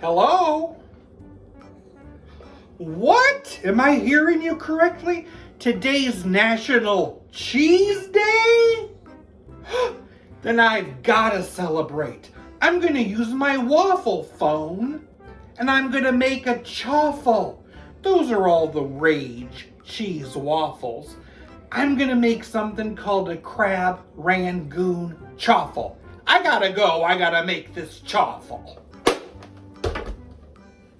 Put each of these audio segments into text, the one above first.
Hello? What? Am I hearing you correctly? Today's National Cheese Day? Then I've gotta celebrate. I'm gonna use my waffle phone and I'm gonna make a chaffle. Those are all the rage cheese waffles. I'm gonna make something called a Crab Rangoon Chaffle. I gotta go, I gotta make this chaffle.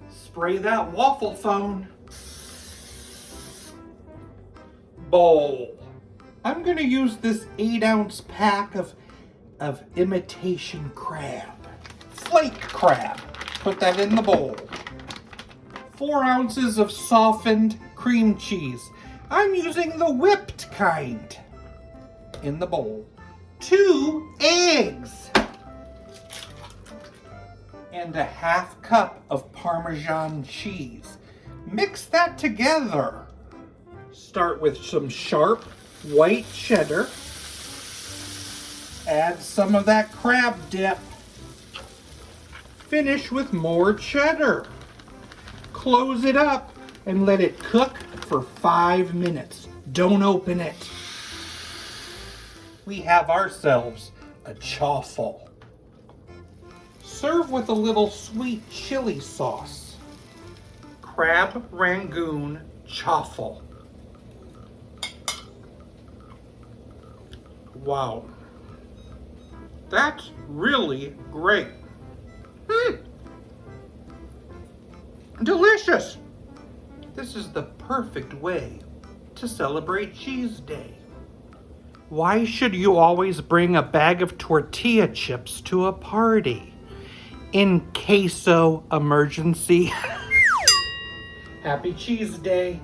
Spray that waffle phone. Bowl. I'm gonna use this 8-ounce pack of imitation crab. Flaked crab. Put that in the bowl. 4 ounces of softened cream cheese. I'm using the whipped kind. In the bowl. 2 eggs. And a half cup of parmesan cheese. Mix that together. Start with some sharp white cheddar. Add some of that crab dip. Finish with more cheddar. Close it up and let it cook for 5 minutes. Don't open it. We have ourselves a chaffle. Serve with a little sweet chili sauce. Crab Rangoon Chaffle. Wow. That's really great. Delicious. This is the perfect way to celebrate Cheese Day. Why should you always bring a bag of tortilla chips to a party? In caso emergency. Happy Cheese Day.